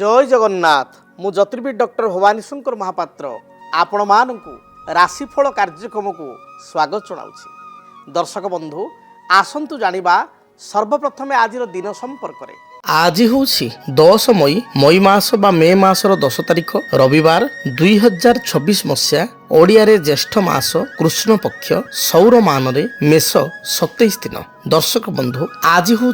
जय जगन्नाथ मु ज्योतिर्विद डॉक्टर भवानी शंकर महापात्र आपण मानकु राशिफल कार्यक्रम को स्वागत जनाऊँ। दर्शक बंधु आसंतु जानिबा सर्वप्रथमे आज दिन संपर्क रे। आज हूँ 10 मई मास बा मे मासर 10 तारिख रविवार 2026 मसीहा ओडिया रे ज्येष्ठ मास कृष्ण पक्ष सौर मान रे मेष 27 दिन। दर्शक बंधु आज हूँ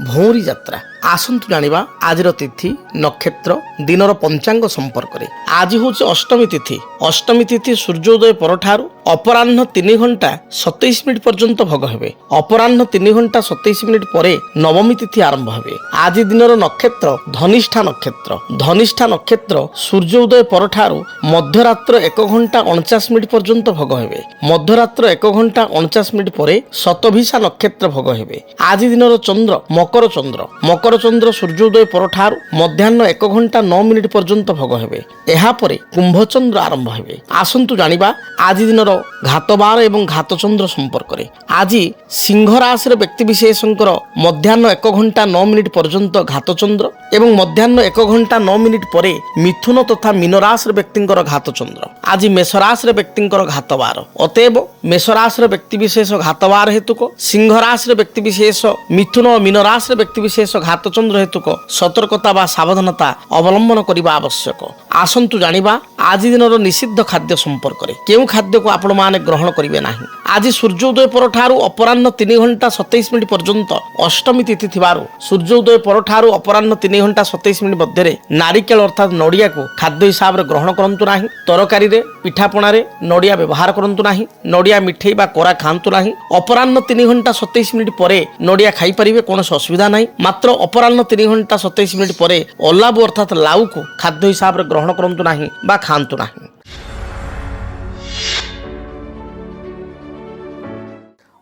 भौरी यात्रा। आसंतु जानिबा आजिर तिथि नक्षत्र दिनर पंचांग संपर्क रे। आज हूँ अष्टमी तिथि। अष्टमी तिथि सूर्योदय परठारु अपराह्न 3 घंटा 27 मिनिट पर्यंत भोग हेबे। अपराह्न 3 घंटा 27 मिनिट परे नवमी तिथि आरंभ हेबे। आज दिनर नक्षत्र धनिष्ठा नक्षत्र। धनिष्ठा नक्षत्र सूर्योदय परठारु मध्यरात्र 1 घंटा 49 मिनिट पर्यंत भोग हेबे। मध्यरात्र 1 घंटा 49 मिनिट परे शतभिषा नक्षत्र भोग हेबे। आज दिनर चंद्र मकर चंद्र। मकर चंद्र सूर्योदय परठारु मध्याह्न 1 घंटा 9 मिनिट पर्यंत भोग हेबे। एहा परे कुंभ चंद्र आरंभ हेबे। आसंतु जानिबा आज दिनर घातबार एवं घातचंद्र संपर्क रे। आज सिंह राशि व्यक्ति विशेषकर मध्याह्न 1 घंटा 9 मिनिट पर्यंत घातचंद्र एवं मध्याह्न 1 घंटा 9 मिनिट परे मिथुन तथा मीन राशि व्यक्तिंकर घातचंद्र। आज मेष राशि व्यक्तिंकर घातबार। अतएव मेष राशि व्यक्ति विशेष घातबार हेतुक, सिंह राशि व्यक्ति विशेष मिथुन और मीन राशि व्यक्ति विशेष घातचंद्र हेतुक सतर्कता बा सावधानता अवलंबन करने आवश्यक। आसंतु जानिबा आज दिनर निषिद्ध खाद्य संपर्क रे। केउ खाद्य को आपण माने ग्रहण करिवे नाही। आज सूर्योदय परठारु अपराह्न 3 घंटा 27 मिनिट पर्यंत अष्टमी तिथि थिबारु सूर्योदय परठारु अपराह्न 3 घंटा 27 मिनिट मध्य नारिकेल अर्थात नडिया को खाद्य हिसाब रे ग्रहण करंतु नाही। तरकारी रे पिठापणा रे नडिया व्यवहार करंतु नाही। नडिया मिठै बा कोरा खांतु नाही। अपराह्न 3 घंटा 27 मिनिट परे नडिया खाई परिवे, कोनोसी असुविधा नाही। मात्र अपराह्न 3 घंटा 27 मिनिट परे ओलाबु अर्थात लाउ को खाद्य हिसाब रे ग्रहण करंतु नाही बा खांतु नाही।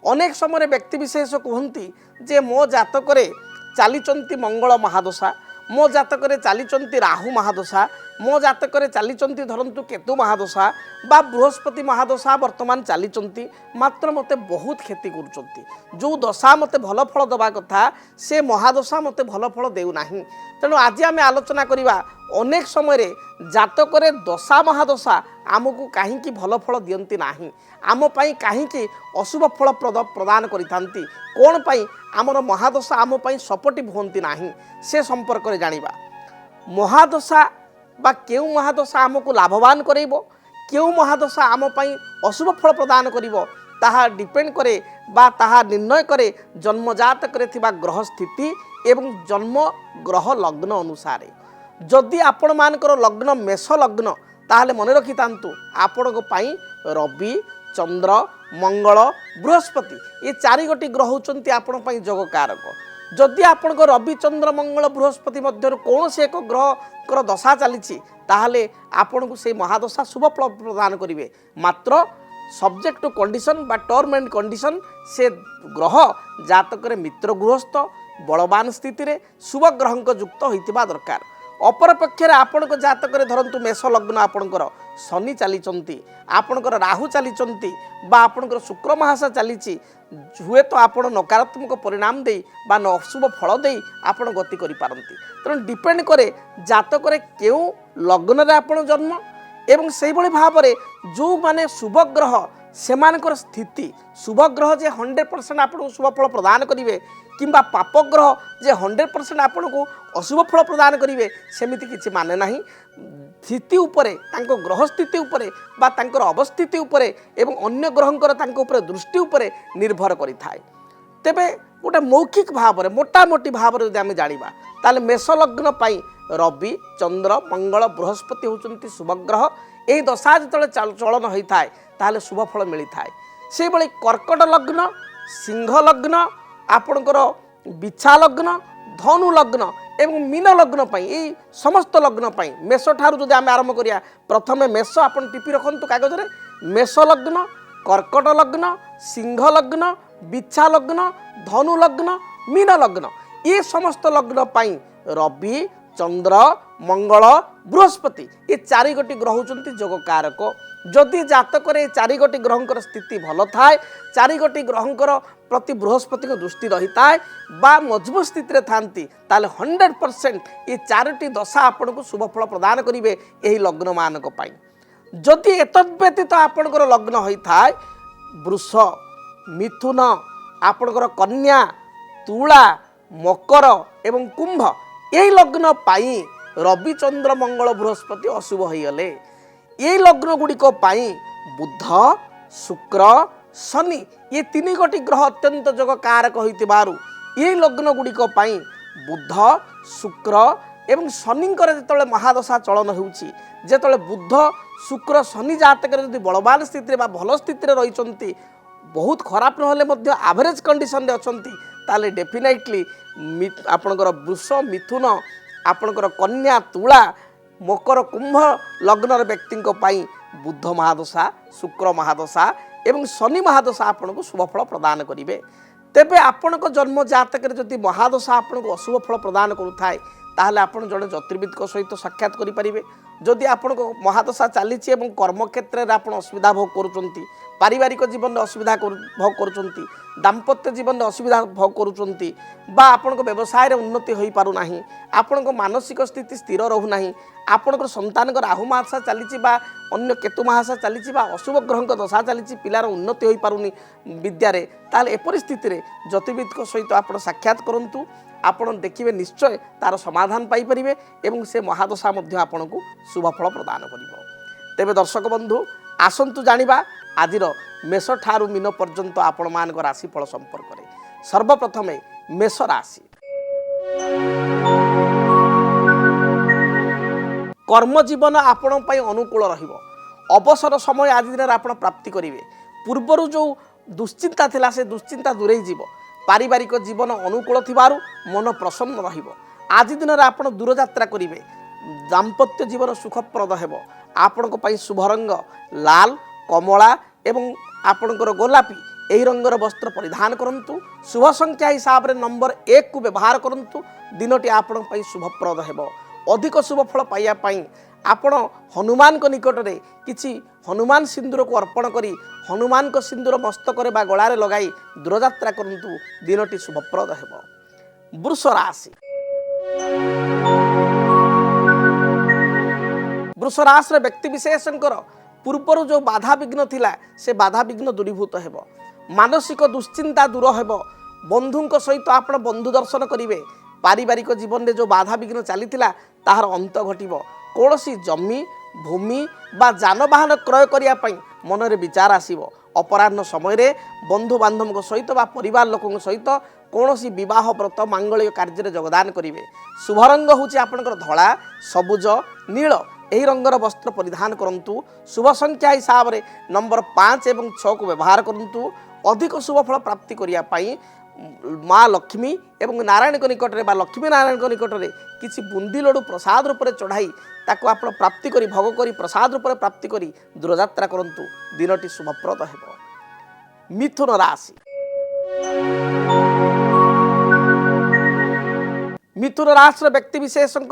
अनेक समय व्यक्ति विशेष कहती जे मो जातक चलीचंती मंगल महादशा, मो जातक चलीचंती राहु महादशा, मो जातक चलीचंती धरंतु केतु महादशा बा बृहस्पति महादशा वर्तमान चलीचंती, मात्र मते बहुत क्षति करुचंती। जो दशा मते भल फल दबा कथा से महादशा मते भल फल देउ नाही। तेणु आज आम आलोचना करवा अनेक समय जातक दशा महादशा आमको कहीं भल फल दियंती नाही, आम पाई कहीं अशुभ फल प्रदान करिथांती, कोन पाई आमर महादशा आम पाई सपोर्टिव होंती नाही, से संपर्क रे जानिबा। महादशा बा केउ महादशा आमको लाभवान करेइबो, केउ महादशा आम पाई अशुभ फल प्रदान करिवो, ताहा डिपेंड करे बा ताहा निर्णय करे जन्मजात करे थिबा ग्रह स्थिति एवं जन्म ग्रह लग्न अनुसार। जदि आपण मानकर लग्न मेष लग्न ताहले मन रखि तांतु आपण को पाई रवि चंद्र मंगल बृहस्पति ये 4 गोटी ग्रह होचंती आपण पाई जोग कारक। जदि आपण को रवि चंद्र मंगल बृहस्पति मध्य कौन से एक ग्रह कर दशा चली ताहले आपण को से महादशा शुभ फल प्रदान करिवे, मात्र सब्जेक्ट टू कंडीशन बा टर्म एंड कंडीशन से ग्रह जातक मित्र गृहस्थ बलवान स्थिति रे शुभ ग्रह युक्त होइतिबा दरकार। अपर पक्षरे आपणक जातक धरंतु मेष लग्न आपणकर शनि चलीचंती, आपणकर राहु चलीचंती बा आपणकर शुक्र महादशा चलीची, हुए तो आपण नकारात्मक परिणाम दे बा अशुभ फल दे आपण गति करि पारंती। तेणु डिपेंड करे जातक केउ लग्न रे आपण जन्म एवं से भली भाव रे जो माने शुभ ग्रह सेमानकर स्थिति, शुभ ग्रह जे 100% आपको शुभ फल प्रदान करिवे किंबा पाप ग्रह जे 100% आपको अशुभ फल प्रदान करिवे सेमिति किछि माने नाही। स्थिति उपरे तांको ग्रह स्थिति उपरे बा तांकर अवस्थिति उपरे एवं अन्य ग्रहंकर तांको उपरे दृष्टि उपरे निर्भर करि थाए। तेबे गोटे मौखिक भाव रे मोटामोटी भाव रे यदि आमे जानिबा ताले मेष लग्न पाई रवि चंद्र मंगल बृहस्पति होचंती शुभ ग्रह। एही दशा जतले चलन होइथाय ताले शुभ फल मिली थाए। से बळी कर्कट लग्न, सिंह लग्न, आपणकर बिछा लग्न, धनु लग्न एवं मीन लग्न पाई एही समस्त लग्न पाई मेष ठारू जदि आमे आरंभ करिया, प्रथमे मेष आपण टिपि रखंतु कागज रे। मेष लग्न, कर्कट लग्न, सिंह लग्न, बिछा लग्न, धनु लग्न, मीन लग्न ये समस्त लग्न पाई रवि चंद्र मंगल बृहस्पति ये 4 गोटी ग्रह होचंती जोग कारक। जदि जातक चारिगोटी ग्रहंकर स्थिति भल थाए चारिगोटी ग्रहंकर प्रति बृहस्पति दृष्टि रही थाए बा मजबूत स्थिति थांती ताले 100% ये चारोटी दशा आपन को शुभ फल प्रदान करेंगे यही लग्न मानक पाई। जदि एतद्व्यतीत आपणकर लग्न होता है वृष मिथुन आपणकर कन्या तुला मकर एवं कुंभ यही लग्न पाई रवि चंद्र मंगल बृहस्पति अशुभ होगले। ये लग्न गुड़िक बुध शुक्र शनि ये तीन गोटी ग्रह अत्यंत जग कारक होइतिबारु ये लग्न गुड़िक बुध शुक्र एवं शनिंकर जिते महादशा चलन होउछि जेतले बुध शुक्र शनि जातक यदि बलवान स्थिति बा भल स्थिति रही बहुत खराब ना एवरेज कंडीशन रे अछंती ताले डेफिनेटली आपणकर वृष मिथुन आपणकर कन्या तुला मकर कुंभ लग्नर व्यक्ति बुध महादशा शुक्र महादशा एवं शनि महादशा आपन को शुभ फल प्रदान करेंगे। तेबे आपण जन्म जातक जदि महादशा आपन को अशुभ फल प्रदान करुए ताहले आपण जड़े ज्योतिर्विद सहित साक्षात करेंगे। जदि आपण को महादशा चली कर्म क्षेत्र में आप असुविधा भोग करुँच पारिवारिक जीवन में असुविधा भोग करुँच दाम्पत्य जीवन में असुविधा भोग करुँच आपण व्यवसाय उन्नति हो पारना आपण मानसिक स्थिति स्थिर रोना आपण संतान राहु महादशा चली अन्य केतु महादशा चली अशुभ ग्रह दशा चली पिलार उन्नति हो पारुनी विद्यारे ताल एपरि स्थिति में ज्योतिर्विद सहित आप साक्षात करूँ आपण देखिए निश्चय तार समाधान पाइपर एवं से महादशा आपण को शुभफल प्रदान कर। तेबे दर्शक बंधु आसतु जानिबा आजिर मेष ठारू मीन पर्यंत आपण मान राशिफल संपर्क में। सर्वप्रथमे मेष राशि कर्म जीवन आपण अनुकूल रहिबो अवसर समय आज दिन आप प्राप्ति करेंगे। पूर्वर जो दुश्चिंता थिला से दुश्चिंता दूरे जीव पारिवारिक जीवन अनुकूल थिबारु मन प्रसन्न रहिबो। आज दिन में आप दूरयात्रा करेंगे दाम्पत्य जीवन सुखप्रद हेबो। आपण शुभ रंग लाल कमला एवं आपणकर गोलापी यही रंगर वस्त्र परिधान करंतु। शुभ संख्या हिसाब रे नंबर 1 को व्यवहार करंतु। दिनटी आपण शुभप्रद हेबो। अधिक शुभ फल पाइया पाई आपण हनुमान को निकट में किसी हनुमान सिंदूर को अर्पण करी हनुमान को सिंदूर मस्तक बा गलारे लगाई दूरयात्रा करंतु। दिनटी शुभप्रद हेबो। वृष राशि वृष राशि व्यक्ति विशेषकर पूर्वर जो बाधा विघ्न थिला से बाधा विघ्न दूरीभूत हेबो। मानसिक दुश्चिंता दूर हेबो। बंधुंक सहित आप बंधु दर्शन करेंगे। पारिवारिक जीवन में जो बाधा विघ्न चली ताहार अंत घटिबो। कौनसी जमी भूमि बा जानवाहन क्रय करने मन में विचार आसीबो। अपराह्न समय रे बंधु बांधव सहित बा परिवार लोकों सहित कौनसी विवाह व्रत मांगलिक कार्य योगदान करेंगे। शुभ रंग हूँ आपंकर धला सबुज नील यही रंगर वस्त्र परिधान करंतु। शुभ संख्या हिसाब रे नंबर 5 एवं 6 को व्यवहार करंतु। अधिक शुभ फल प्राप्ति करिया माँ लक्ष्मी एवं नारायण को निकट में लक्ष्मी नारायण को निकट में किसी बुंदी लड्डू प्रसाद रूप में चढ़ाई ताको आप प्राप्ति करी भोग करी प्रसाद रूप में प्राप्ति करी दूरयात्रा करंतु। दिनटी शुभप्रद हेबो। मिथुन राशि मिथुन राशि व्यक्ति विशेषों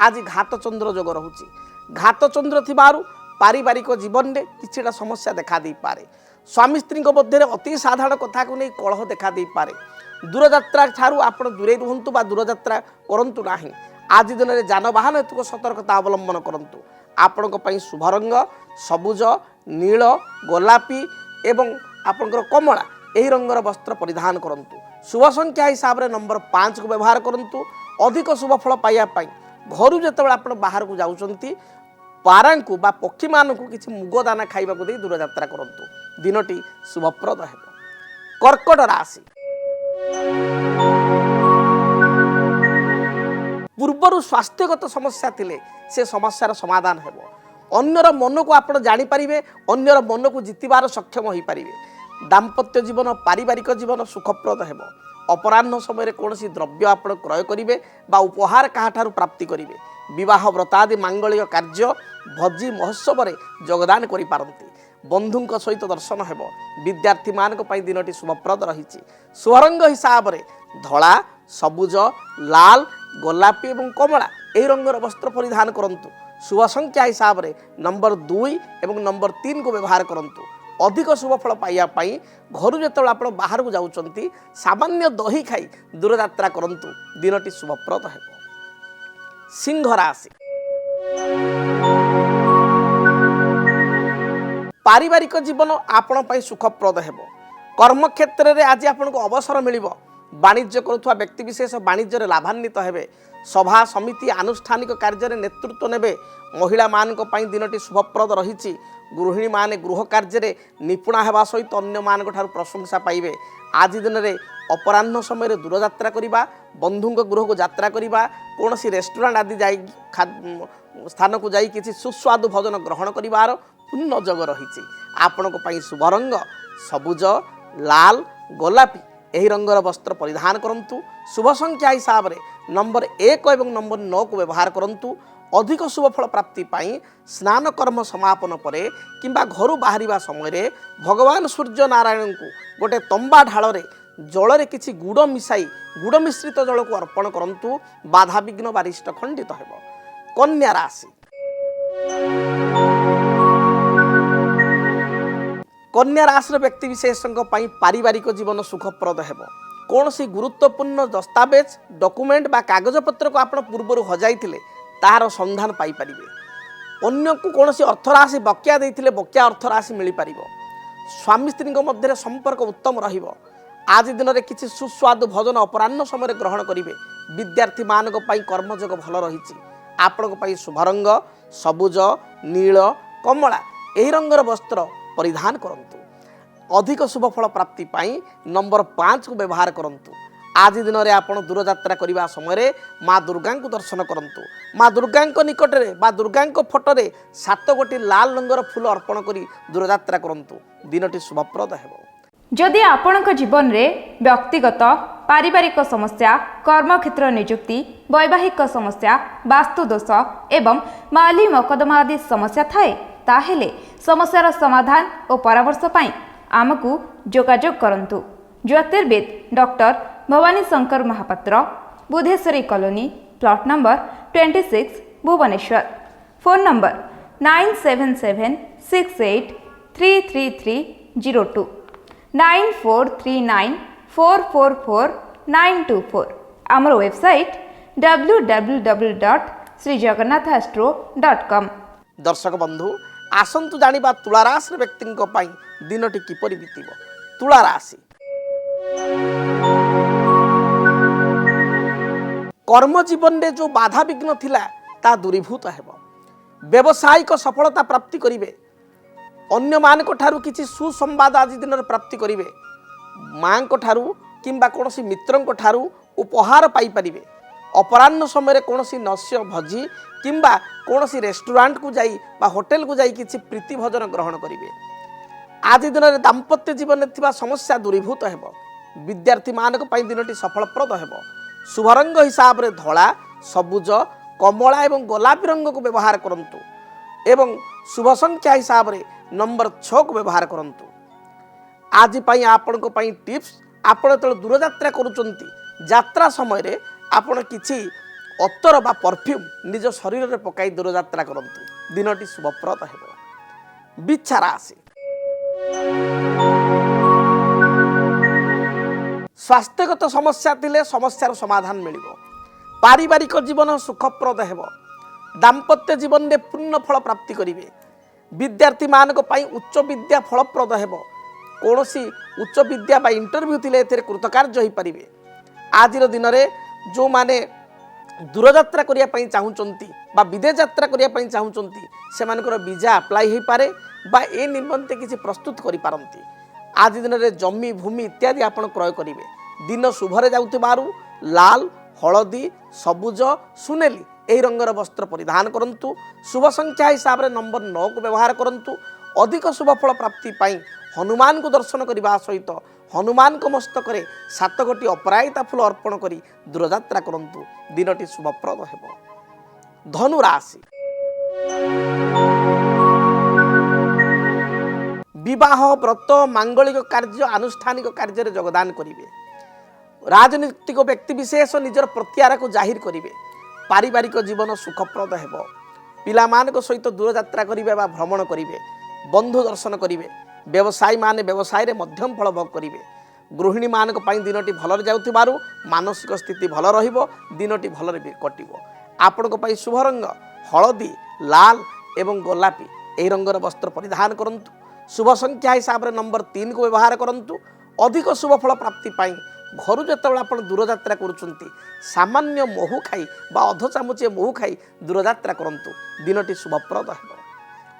आज घात चंद्र जोग रहुची। घात चंद्र थिबारु पारिवारिक जीवन में किछिटा समस्या देखा दे पारे। स्वामी स्त्री मध्य अति साधारण कथा को नहीं कलह देखा दे पारे। दूरयात्रा ठारू आप दूरे रुहतु बा दूरयात्रा करंतु नाही। आज दिन में जानवाहन हेतु सतर्कता अवलंबन करंतु। आपण शुभ रंग सबुज नील गोलापी एवं आपणकर कमला यही रंगर वस्त्र परिधान करंतु। शुभ संख्या हिसाब रे नंबर 5 को व्यवहार करंतु। अधिक शुभ फल पाइया घर जो आप बाहर को जाउछंती पारा को बा पक्षी मान को किसी मुग दाना खाइबा को दे दूरयात्रा करंतु। दिनटी शुभप्रद हेबो। कर्कट राशि पूर्वर स्वास्थ्यगत समस्या थिले से समस्यार समाधान हेबो। अन्यर मन को आप जानी पारिबे अन्यर मन को जितिबार सक्षम होई पारिबे। दाम्पत्य जीवन पारिवारिक जीवन सुखप्रद हेबो। अपराह्न समय कौन द्रव्य आप क्रय करेंगे बा उपहार क्या प्राप्ति करेंगे। विवाह व्रतादि मांगलिक कार्य भोजी महोत्सव में योगदान करिपारंती। बंधुंक सहित दर्शन हेबो। विद्यार्थी मानक पई दिनटी शुभप्रद रही। शुभरंग हिसाब रे धला सबुज लाल गोलापी एवं कमला यही रंगर वस्त्र परिधान करंतु। शुभ संख्या हिसाब रे नंबर 2 एवं नंबर 3 को व्यवहार करंतु। अधिक शुभ फल पाइबा पई घर जेतबेले आपण बाहर को जाउचंती सामान्य दही खाई दूर यात्रा करंतु दिनटी शुभप्रद हेबो। सिंह राशि पारिवारिक जीवन आपण पई सुखप्रद हेबो। कर्म क्षेत्र रे आज आपनको अवसर मिलिबो। वाणिज्य करुवा व्यक्ति विशेष वाणिज्य रे लाभान्वित हेबे। सभा समिति आनुष्ठानिक कार्य रे नेतृत्व नेबे। महिला मान को पई दिनटी शुभप्रद रहिछि। गृहिणी माने गृह कार्य रे निपुणा हेबा सहित अन्य मान को ठारू प्रशंसा पाइबे। आज दिन रे अपराह्न समय रे दूर यात्रा करिबा, बंधुंक गृह को यात्रा करिबा, कोनसी रेस्टोरेंट आदि जाई स्थान को जाई किछि सुस्वादु भोजन ग्रहण करिवार पुण्य जग रहिछि। आपनको पई शुभ रंग सबुज, लाल, गोलापी एही रंगर वस्त्र परिधान करंतु। शुभ संख्या हिसाब रे नंबर 1 एवं नंबर 9 को व्यवहार करंतु। अधिक शुभ फल प्राप्ति पाई स्नान कर्म समापन परे किंबा घरु बाहरिबा समय रे भगवान सूर्य नारायण को गोटे तंबा ढाल रे जल रे किछि गुड़ मिसाई गुड़ मिश्रित जल को अर्पण करंतु। बाधा विघ्न बारिष्ट खंडित हेबो। कन्या राशि कन्या राशि व्यक्ति विशेषक पारिवारिक जीवन सुखप्रद हेबो। कौन सी गुरुत्वपूर्ण दस्तावेज डॉक्यूमेंट बा कागज पत्र को आपण पूर्व हजाइथिले तार संधान पाई परिबे। अन्य को कौन सी अर्थराशि बकिया देइथिले बकिया अर्थराशि मिली परिबो। स्वामी स्त्री मध्य संपर्क उत्तम रहिबो। आज दिन में किसी सुस्वादु भोजन अपराह्न समय ग्रहण करेंगे। विद्यार्थी मानक पई कर्मयोग भल रही। आपण शुभ रंग सबुज, नील, कमला यही रंगर वस्त्र परिधान करंतु। अधिक शुभ फल प्राप्ति पाई नंबर 5 को व्यवहार करंतु। आज दिन में आप दूर यात्रा करने समय माँ दुर्गा को दर्शन करंतु। माँ दुर्गा निकट में बा दुर्गा फोटो 7 गोटी लाल रंगर फूल अर्पण करी दूर यात्रा करंतु। दिनटी शुभप्रद हेबो। जदि आपणक जीवन में व्यक्तिगत पारिवारिक समस्या, कर्मक्षेत्र नियुक्ति, वैवाहिक समस्या, वास्तुदोष एवं माली मकदमा आदि समस्या थाए ताहेले समस्यार समाधान और परामर्श पाई आमको जोगाजोग करंतु। ज्योतिर्विद doctor Bhabani Shankar Mahapatra, Budheswari colony, plot number 26, Bhubaneswar. Phone number 9776833302 9439444924। आमर वेबसाइट www.srijagannathastro.com। दर्शक बंधु आसंतु जानिबा तुला राशि व्यक्ति दिनटी किपरि बीतिब। तुला राशि कर्म जीवन में जो बाधा विघ्न थिला ता दूरीभूत हेबो। व्यवसायिक सफलता प्राप्ति करिवे। अन्य मान को ठारू किछि सुसंवाद आज दिन प्राप्ति करिवे। मां को ठारू किंबा कोनोसी मित्रन को ठारू उपहार पाई परिवे। अपराह्न समय कोनोसी नस्य भोजी किंबा कोनोसी रेस्टोरेंट को जाई बा होटल को जाई किछि प्रीति भोजन ग्रहण करिवे। आज दिन में दाम्पत्य जीवन में थिबा समस्या दूरीभूत हेबो। विद्यार्थी मानक पई दिनटी सफलप्रद हेबो। शुभ रंग हिसाब रे धला, सबुज, कमला एवं गोलापी रंग को व्यवहार करंतु एवं शुभ संख्या हिसाब रे नंबर 6 को व्यवहार करंतु। आज पई आपण को पई टिप्स आपण तो दूर यात्रा करूचंती यात्रा समय रे आपण किछि अत्तर बा परफ्यूम निज शरीर रे पकाई दूर यात्रा करंतु। दिनटी शुभप्रद हेबो। बिच्छा राशि स्वास्थ्यगत समस्या थिले समस्यार समाधान मिलिबो। पारिवारिक जीवन सुखप्रद हेबो। दाम्पत्य जीवन में पूर्ण फल प्राप्ति करिवे। विद्यार्थी मानक पई उच्च विद्या फलप्रद हेबो। कोनोसी उच्च विद्या बा इंटरव्यू थिले एथिरे कृतकार्य होई परिवे। आजिर दिन में जो माने दूर यात्रा करिया पई चाहुचंती बा विदेश यात्रा करिया पई चाहुचंती सेमानकर वीजा अप्लाई होई पारे बा ए निमंते किछि प्रस्तुत करि पारंती। आज दिन में जमी भूमि इत्यादि आपण क्रय करिवे। दिन शुभरे जाउथिबारु लाल, हलदी, सबुज, सुनेली एही रंगर वस्त्र परिधान करंतु। शुभ संख्या हिसाब रे नंबर 9 को व्यवहार करंतु। अधिक शुभ फल प्राप्ति पाई हनुमान को दर्शन करने सहित हनुमान को मस्तक 7 गोटी अपराजिता फूल अर्पण करी दूर यात्रा करंतु। दिनटी शुभप्रद हेबो। धनु राशि विवाह, व्रत, मांगलिक कार्य, आनुष्ठानिक कार्य योगदान करिवे। राजनीतिक व्यक्ति विशेष निजर प्रत्यारा को जाहिर करिवे। पारिवारिक जीवन सुखप्रद हेबो। ପିଲାମାନଙ୍କ ସହିତ ଦୂରଯାତ୍ରା କରିବେ ବା ଭ୍ରମଣ କରିବେ, ବନ୍ଧୁ ଦର୍ଶନ କରିବେ, ବ୍ୟବସାୟୀମାନେ ବ୍ୟବସାୟରେ ମଧ୍ୟମ ଫଳ ଭୋଗ କରିବେ। ଗୃହିଣୀମାନଙ୍କ ପାଇଁ ଦିନଟି ଭଲରେ ଯାଉଥିବାରୁ ମାନସିକ ସ୍ଥିତି ଭଲ ରହିବ, ଦିନଟି ଭଲରେ ବି କଟିବ। ଆପଣଙ୍କ ପାଇଁ ଶୁଭ ରଙ୍ଗ ହଳଦୀ, ଲାଲ ଏବଂ ଗୋଲାପୀ ଏହି ରଙ୍ଗର ବସ୍ତ୍ର ପରିଧାନ କରନ୍ତୁ। ଶୁଭ ସଂଖ୍ୟା ହିସାବରେ ନମ୍ବର 3କୁ ବ୍ୟବହାର କରନ୍ତୁ। ଅଧିକ ଶୁଭ ଫଳ ପ୍ରାପ୍ତି ପାଇଁ ଘରୁ ଯେତେବେଳେ ଆପଣ ଦୂରଯାତ୍ରା କରୁଛନ୍ତି ସାମାନ୍ୟ ମହୁ ଖାଇ ବା ଅଧ ଚାମଚେ ମହୁ ଖାଇ ଦୂରଯାତ୍ରା କରନ୍ତୁ, ଦିନଟି ଶୁଭପ୍ରଦ ହେବ।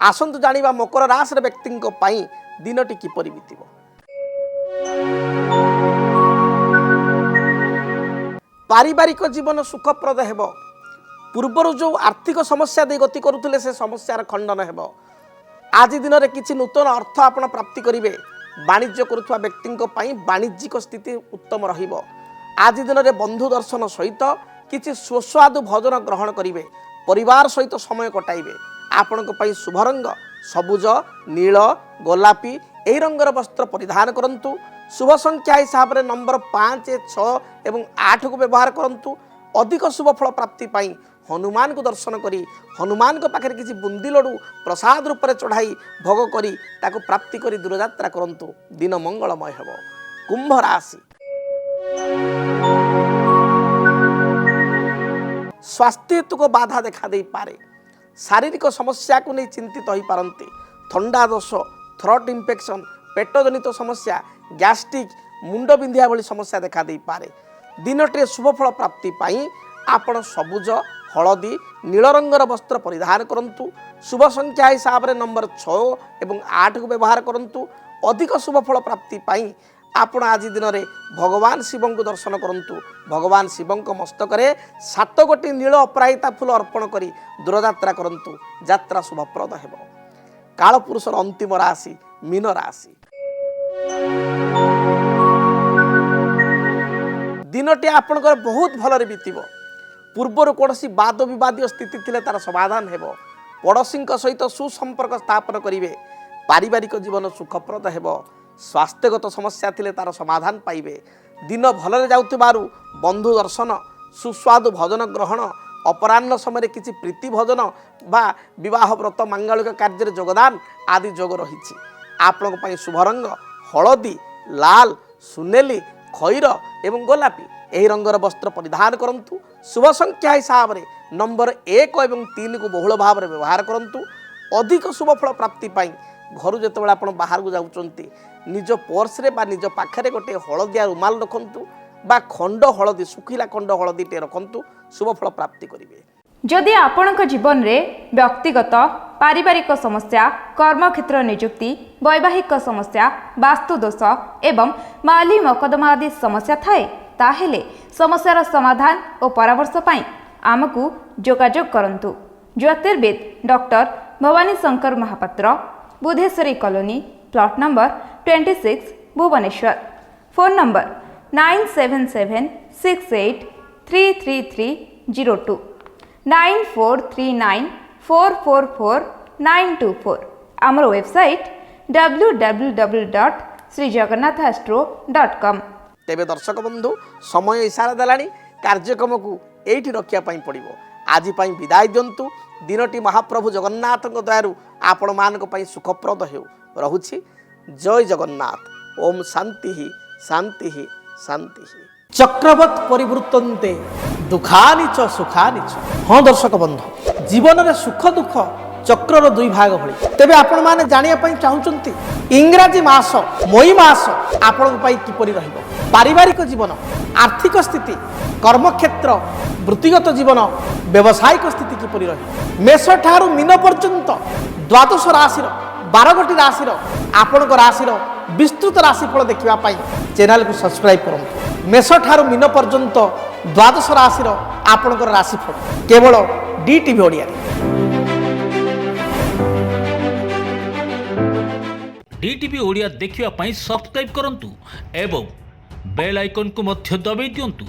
ଆସନ୍ତୁ ଜାଣିବା ମକର ରାଶିର ବ୍ୟକ୍ତିଙ୍କ ପାଇଁ ଦିନଟି କିପରି ବିତିବ। ପାରିବାରିକ ଜୀବନ ସୁଖପ୍ରଦ ହେବ। ପୂର୍ବରୁ ଯେଉଁ ଆର୍ଥିକ ସମସ୍ୟା ଦେଇ ଗତି କରୁଥିଲେ ସେ ସମସ୍ୟାର ଖଣ୍ଡନ ହେବ। ଆଜି ଦିନରେ କିଛି ନୂତନ ଅର୍ଥ ଆପଣ ପ୍ରାପ୍ତି କରିବେ। ବାଣିଜ୍ୟ କରୁଥିବା ବ୍ୟକ୍ତିଙ୍କ ପାଇଁ ବାଣିଜ୍ୟିକ ସ୍ଥିତି ଉତ୍ତମ ରହିବ। ଆଜି ଦିନରେ ବନ୍ଧୁ ଦର୍ଶନ ସହିତ କିଛି ସୁସ୍ୱାଦୁ ଭୋଜନ ଗ୍ରହଣ କରିବେ, ପରିବାର ସହିତ ସମୟ କଟାଇବେ। ଆପଣଙ୍କ ପାଇଁ ଶୁଭ ରଙ୍ଗ ସବୁଜ, ନୀଳ, ଗୋଲାପୀ ଏହି ରଙ୍ଗର ବସ୍ତ୍ର ପରିଧାନ କରନ୍ତୁ। ଶୁଭ ସଂଖ୍ୟା ହିସାବରେ ନମ୍ବର 5, 6 ଏବଂ 8କୁ ବ୍ୟବହାର କରନ୍ତୁ। ଅଧିକ ଶୁଭ ଫଳ ପ୍ରାପ୍ତି ପାଇଁ ହନୁମାନଙ୍କୁ ଦର୍ଶନ କରି ହନୁମାନଙ୍କ ପାଖରେ କିଛି ବୁନ୍ଦି ଲଡ଼ୁ ପ୍ରସାଦ ରୂପରେ ଚଢ଼ାଇ ଭୋଗ କରି ତାକୁ ପ୍ରାପ୍ତି କରି ଦୂରଯାତ୍ରା କରନ୍ତୁ, ଦିନ ମଙ୍ଗଳମୟ ହେବ। କୁମ୍ଭ ରାଶି, ସ୍ୱାସ୍ଥ୍ୟ ହେତୁକ ବାଧା ଦେଖା ଦେଇପାରେ। ଶାରୀରିକ ସମସ୍ୟାକୁ ନେଇ ଚିନ୍ତିତ ହୋଇପାରନ୍ତି। ଥଣ୍ଡା ଦୋଷ, ଥ୍ରୋଟ୍ ଇନଫେକ୍ସନ୍, ପେଟଜନିତ ସମସ୍ୟା, ଗ୍ୟାଷ୍ଟ୍ରିକ୍, ମୁଣ୍ଡ ବିନ୍ଧିବା ଭଳି ସମସ୍ୟା ଦେଖା ଦେଇପାରେ। ଦିନଟିରେ ଶୁଭଫଳ ପ୍ରାପ୍ତି ପାଇଁ ଆପଣ ସବୁଜ, ହଳଦୀ, ନୀଳ ରଙ୍ଗର ବସ୍ତ୍ର ପରିଧାନ କରନ୍ତୁ। ଶୁଭ ସଂଖ୍ୟା ହିସାବରେ ନମ୍ବର 6 ଏବଂ 8କୁ ବ୍ୟବହାର କରନ୍ତୁ। ଅଧିକ ଶୁଭଫଳ ପ୍ରାପ୍ତି ପାଇଁ ଆପଣ ଆଜି ଦିନରେ ଭଗବାନ ଶିବଙ୍କୁ ଦର୍ଶନ କରନ୍ତୁ। ଭଗବାନ ଶିବଙ୍କ ମସ୍ତକରେ 7 ଗୋଟି ନୀଳ ଅପରାଜିତା ଫୁଲ ଅର୍ପଣ କରି ଦୂରଯାତ୍ରା କରନ୍ତୁ, ଯାତ୍ରା ଶୁଭପ୍ରଦ ହେବ। କାଳପୁରୁଷର ଅନ୍ତିମ ରାଶି ମୀନ ରାଶି। ଦିନଟି ଆପଣଙ୍କର ବହୁତ ଭଲରେ ବିତିବ। ପୂର୍ବରୁ କୌଣସି ବାଦ ବିବାଦୀୟ ସ୍ଥିତି ଥିଲେ ତାର ସମାଧାନ ହେବ। ପଡ଼ୋଶୀଙ୍କ ସହିତ ସୁସମ୍ପର୍କ ସ୍ଥାପନ କରିବେ। ପାରିବାରିକ ଜୀବନ ସୁଖପ୍ରଦ ହେବ। ସ୍ୱାସ୍ଥ୍ୟଗତ ସମସ୍ୟା ଥିଲେ ତାର ସମାଧାନ ପାଇବେ। ଦିନ ଭଲରେ ଯାଉଥିବାରୁ ବନ୍ଧୁ ଦର୍ଶନ, ସୁସ୍ୱାଦୁ ଭୋଜନ ଗ୍ରହଣ, ଅପରାହ୍ନ ସମୟରେ କିଛି ପ୍ରୀତି ଭୋଜନ ବା ବିବାହ ବ୍ରତ ମାଙ୍ଗଳିକ କାର୍ଯ୍ୟରେ ଯୋଗଦାନ ଆଦି ଯୋଗ ରହିଛି। ଆପଣଙ୍କ ପାଇଁ ଶୁଭ ରଙ୍ଗ ହଳଦୀ, ଲାଲ, ସୁନେଲି, ଖଇର ଏବଂ ଗୋଲାପୀ ଏହି ରଙ୍ଗର ବସ୍ତ୍ର ପରିଧାନ କରନ୍ତୁ। ଶୁଭ ସଂଖ୍ୟା ହିସାବରେ ନମ୍ବର 1 ଏବଂ 3କୁ ବହୁଳ ଭାବରେ ବ୍ୟବହାର କରନ୍ତୁ। ଅଧିକ ଶୁଭ ଫଳ ପ୍ରାପ୍ତି ପାଇଁ ଘରୁ ଯେତେବେଳେ ଆପଣ ବାହାରକୁ ଯାଉଛନ୍ତି ନିଜ ପର୍ସରେ ବା ନିଜ ପାଖରେ ଗୋଟିଏ ହଳଦିଆ ରୁମାଲ ରଖନ୍ତୁ ବା ଖଣ୍ଡ ହଳଦୀ, ଶୁଖିଲା ଖଣ୍ଡ ହଳଦୀଟେ ରଖନ୍ତୁ, ଶୁଭ ଫଳ ପ୍ରାପ୍ତି କରିବେ। ଯଦି ଆପଣଙ୍କ ଜୀବନରେ ବ୍ୟକ୍ତିଗତ ପାରିବାରିକ ସମସ୍ୟା, କର୍ମକ୍ଷେତ୍ର ନିଯୁକ୍ତି, ବୈବାହିକ ସମସ୍ୟା, ବାସ୍ତୁ ଦୋଷ ଏବଂ ମାଲି ମକଦ୍ଦମା ଆଦି ସମସ୍ୟା ଥାଏ, ତାହେଲେ ସମସ୍ୟାର ସମାଧାନ ଓ ପରାମର୍ଶ ପାଇଁ ଆମକୁ ଯୋଗାଯୋଗ କରନ୍ତୁ। ଜ୍ୟୋତିର୍ବିଦ doctor Bhabani Shankar Mahapatra, Budheswari colony, plot number 26, Bhubaneswar. Phone number 9776833302, 9439444924। ଆମର ୱେବସାଇଟ୍ www.srijagannathastro.com। ତେବେ ଦର୍ଶକ ବନ୍ଧୁ, ସମୟ ଇସାରା ଦେଲାଣି, କାର୍ଯ୍ୟକ୍ରମକୁ ଏଇଠି ରଖିବା ପାଇଁ ପଡ଼ିବ। ଆଜି ପାଇଁ ବିଦାୟ ଦିଅନ୍ତୁ। ଦିନଟି ମହାପ୍ରଭୁ ଜଗନ୍ନାଥଙ୍କ ଦୟାରୁ ଆପଣମାନଙ୍କ ପାଇଁ ସୁଖପ୍ରଦ ହେଉ। ରହୁଛି। ଜୟ ଜଗନ୍ନାଥ। ଓମ୍ ଶାନ୍ତି ଶାନ୍ତି ଶାନ୍ତି। ଚକ୍ରବତ୍ ପରିବୃତ୍ତନ୍ତେ ଦୁଃଖାନି ଚ ସୁଖାନି ଚ। ହଁ ଦର୍ଶକ ବନ୍ଧୁ, ଜୀବନରେ ସୁଖ ଦୁଃଖ ଚକ୍ରର ଦୁଇ ଭାଗ ଭଳି। ତେବେ ଆପଣମାନେ ଜାଣିବା ପାଇଁ ଚାହୁଁଛନ୍ତି ଇଂରାଜୀ ମାସ ମଇ ମାସ ଆପଣଙ୍କ ପାଇଁ କିପରି ରହିବ? ପାରିବାରିକ ଜୀବନ, ଆର୍ଥିକ ସ୍ଥିତି, କର୍ମକ୍ଷେତ୍ର, ବୃତ୍ତିଗତ ଜୀବନ, ବ୍ୟବସାୟିକ ସ୍ଥିତି କିପରି ରହିବ? ମେଷ ଠାରୁ ମୀନ ପର୍ଯ୍ୟନ୍ତ 12 ରାଶିର 12 ଗୋଟି ରାଶିର ଆପଣଙ୍କ ରାଶିର ବିସ୍ତୃତ ରାଶିଫଳ ଦେଖିବା ପାଇଁ ଚ୍ୟାନେଲକୁ ସବସ୍କ୍ରାଇବ୍ କରନ୍ତୁ। ମେଷ ଠାରୁ ମୀନ ପର୍ଯ୍ୟନ୍ତ 12 ରାଶିର ଆପଣଙ୍କର ରାଶିଫଳ କେବଳ DTV ଓଡ଼ିଆରେ। DTV ଓଡ଼ିଆ ଦେଖିବା ପାଇଁ ସବସ୍କ୍ରାଇବ୍ କରନ୍ତୁ ଏବଂ ବେଲ୍ ଆଇକନ୍କୁ ମଧ୍ୟ ଦବାଇ ଦିଅନ୍ତୁ।